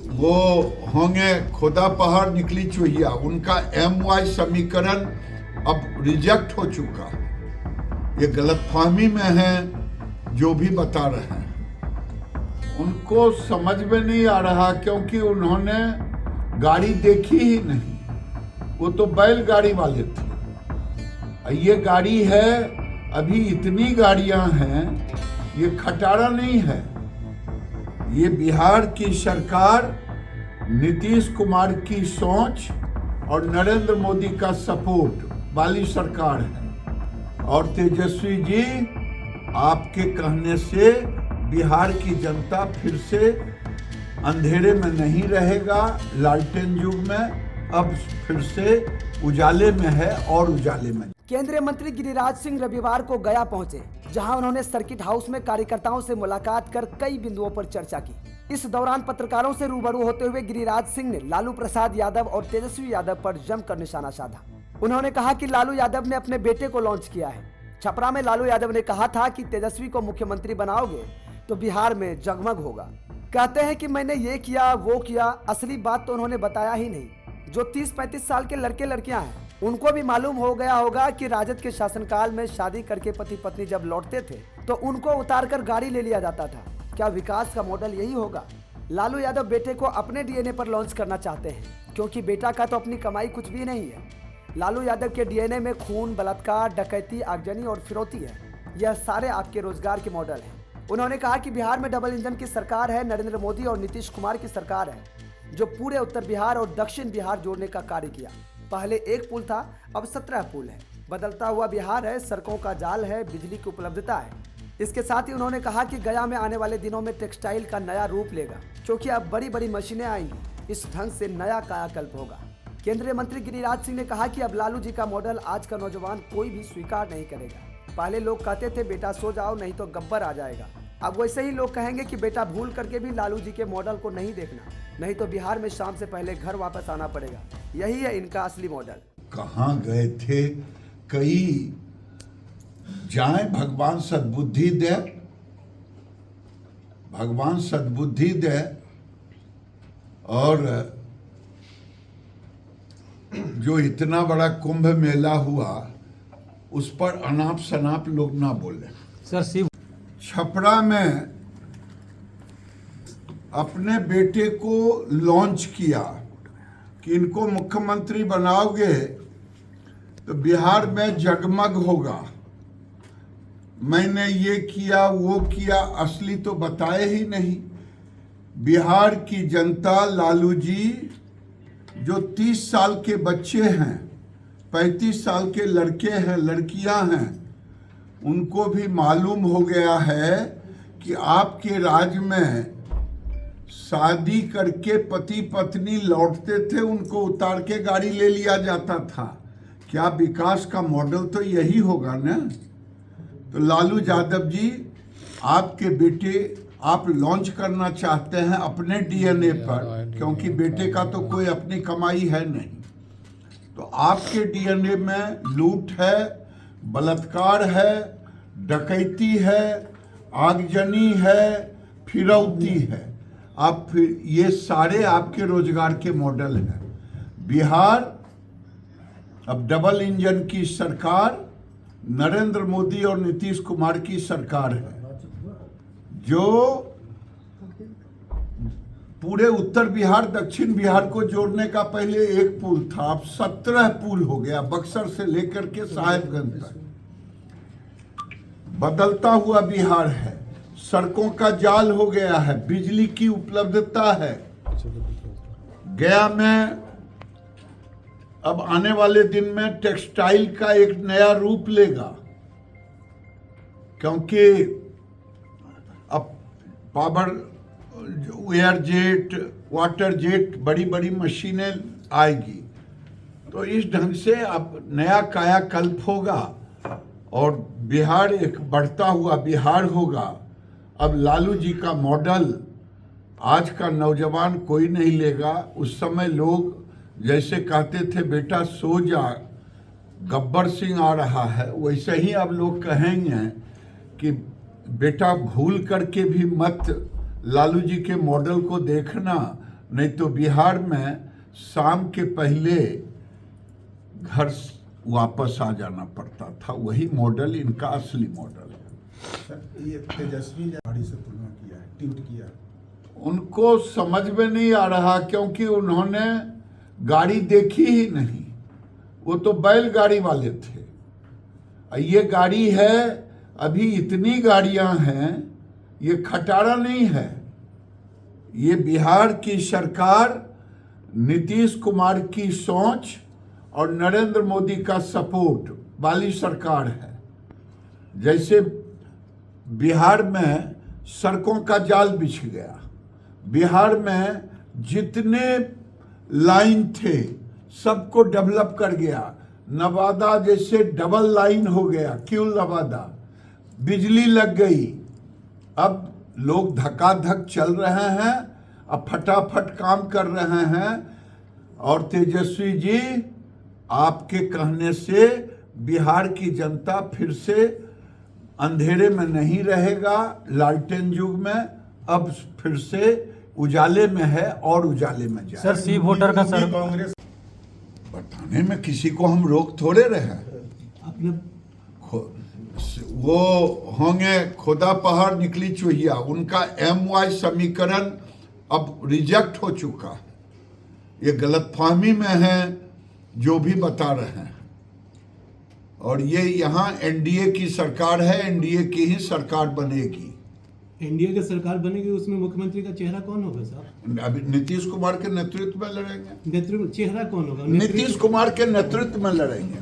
वो होंगे खोदा पहाड़ निकली चूहिया, उनका MY समीकरण अब रिजेक्ट हो चुका। ये गलतफहमी में है जो भी बता रहे हैं, उनको समझ में नहीं आ रहा, क्योंकि उन्होंने गाड़ी देखी ही नहीं। वो तो बैलगाड़ी वाले थे। ये गाड़ी है, अभी इतनी गाड़ियां हैं, ये खटारा नहीं है। ये बिहार की सरकार, नीतीश कुमार की सोच और नरेंद्र मोदी का सपोर्ट वाली सरकार है। और तेजस्वी जी, आपके कहने से बिहार की जनता फिर से अंधेरे में नहीं रहेगा, लालटेन युग में अब फिर से उजाले में है और उजाले में। केंद्रीय मंत्री गिरिराज सिंह रविवार को गया पहुंचे, जहां उन्होंने सर्किट हाउस में कार्यकर्ताओं से मुलाकात कर कई बिंदुओं पर चर्चा की। इस दौरान पत्रकारों से रूबरू होते हुए गिरिराज सिंह ने लालू प्रसाद यादव और तेजस्वी यादव पर जमकर निशाना साधा। उन्होंने कहा कि लालू यादव ने अपने बेटे को लॉन्च किया है। छपरा में लालू यादव ने कहा था कि तेजस्वी को मुख्यमंत्री बनाओगे तो बिहार में जगमग होगा। कहते हैं कि मैंने ये किया वो किया, असली बात तो उन्होंने बताया ही नहीं। जो 30-35 साल के लड़के लड़कियां हैं, उनको भी मालूम हो गया होगा कि राजद के शासनकाल में शादी करके पति पत्नी जब लौटते थे तो उनको उतारकर गाड़ी ले लिया जाता था। क्या विकास का मॉडल यही होगा? लालू यादव बेटे को अपने DNA पर लॉन्च करना चाहते हैं, क्योंकि बेटा का तो अपनी कमाई कुछ भी नहीं है। लालू यादव के DNA में खून, बलात्कार, डकैती, आगजनी और फिरौती है। यह सारे आपके रोजगार के मॉडल हैं। उन्होंने कहा कि बिहार में डबल इंजन की सरकार है, नरेंद्र मोदी और नीतीश कुमार की सरकार है, जो पूरे उत्तर बिहार और दक्षिण बिहार जोड़ने का कार्य किया। पहले एक पुल था, अब 17 पुल है। बदलता हुआ बिहार है, सड़कों का जाल है, बिजली की उपलब्धता है। इसके साथ ही उन्होंने कहा कि गया में आने वाले दिनों में टेक्सटाइल का नया रूप लेगा, क्योंकि अब बड़ी बड़ी मशीनें आएंगी। इस ढंग से नया कायाकल्प होगा। केंद्रीय मंत्री गिरिराज सिंह ने कहा कि अब लालू जी का मॉडल आज का नौजवान कोई भी स्वीकार नहीं करेगा। पहले लोग कहते थे बेटा सो जाओ नहीं तो गब्बर आ जाएगा। अब वैसे ही लोग कहेंगे कि बेटा भूल करके भी लालू जी के मॉडल को नहीं देखना, नहीं तो बिहार में शाम से पहले घर वापस आना पड़ेगा। यही है इनका असली मॉडल। कहाँ गए थे? कई जाए, भगवान सद्बुद्धि दे, भगवान सद्बुद्धि दे। और जो इतना बड़ा कुंभ मेला हुआ, उस पर अनाप शनाप लोग ना बोले। सर शिव छपरा में अपने बेटे को लॉन्च किया कि इनको मुख्यमंत्री बनाओगे तो बिहार में जगमग होगा। मैंने ये किया वो किया, असली तो बताए ही नहीं। बिहार की जनता, लालू जी जो 30 साल के बच्चे हैं, 35 साल के लड़के हैं, लड़कियां हैं, उनको भी मालूम हो गया है कि आपके राज में शादी करके पति पत्नी लौटते थे, उनको उतार के गाड़ी ले लिया जाता था। क्या विकास का मॉडल तो यही होगा ना? तो लालू यादव जी, आपके बेटे आप लॉन्च करना चाहते हैं अपने DNA पर, क्योंकि बेटे का तो कोई अपनी कमाई है नहीं। तो आपके DNA में लूट है, बलात्कार है, डकैती है, आगजनी है, फिरौती है। आप फिर ये सारे आपके रोजगार के मॉडल हैं। बिहार अब डबल इंजन की सरकार, नरेंद्र मोदी और नीतीश कुमार की सरकार है, जो पूरे उत्तर बिहार दक्षिण बिहार को जोड़ने का पहले एक पुल था, अब 17 पुल हो गया, बक्सर से लेकर के साहेबगंज तक। बदलता हुआ बिहार है, सड़कों का जाल हो गया है, बिजली की उपलब्धता है। गया में अब आने वाले दिन में टेक्सटाइल का एक नया रूप लेगा, क्योंकि अब power air jet, water jet, बड़ी बड़ी मशीनें आएगी। तो इस ढंग से अब नया कायाकल्प होगा और बिहार एक बढ़ता हुआ बिहार होगा। अब लालू जी का मॉडल आज का नौजवान कोई नहीं लेगा। उस समय लोग जैसे कहते थे बेटा सो जा, गब्बर सिंह आ रहा है, वैसे ही अब लोग कहेंगे कि बेटा भूल करके भी मत लालू जी के मॉडल को देखना, नहीं तो बिहार में शाम के पहले घर वापस आ जाना पड़ता था। वही मॉडल इनका असली मॉडल है। सर, ये तेजस्वी गाड़ी से तुलना किया है, ट्वीट किया। उनको समझ में नहीं आ रहा क्योंकि उन्होंने गाड़ी देखी ही नहीं। वो तो बैलगाड़ी वाले थे। ये गाड़ी है, अभी इतनी गाड़ियां हैं, ये खटारा नहीं है। ये बिहार की सरकार, नीतीश कुमार की सोच और नरेंद्र मोदी का सपोर्ट वाली सरकार है। जैसे बिहार में सड़कों का जाल बिछ गया, बिहार में जितने लाइन थे सबको डेवलप कर गया। नवादा जैसे डबल लाइन हो गया, क्यों नवादा, बिजली लग गई। अब लोग धकाधक चल रहे हैं, अब फटाफट काम कर रहे हैं। और तेजस्वी जी, आपके कहने से बिहार की जनता फिर से अंधेरे में नहीं रहेगा, लालटेन युग में, अब फिर से उजाले में है और उजाले में जाए। सर, सी वोटर का सर कांग्रेस बताने में किसी को हम रोक थोड़े रहे। वो होंगे खोदा पहाड़ निकली चूहिया, उनका MY समीकरण अब रिजेक्ट हो चुका है। ये गलतफहमी में है जो भी बता रहे हैं। और ये यहाँ NDA की सरकार है, NDA की ही सरकार बनेगी। एनडीए की सरकार बनेगी, उसमें मुख्यमंत्री का चेहरा कौन होगा साहब? अभी नीतीश कुमार के नेतृत्व में लड़ेंगे। नेतृत्व चेहरा कौन होगा? नीतीश कुमार के नेतृत्व में लड़ेंगे।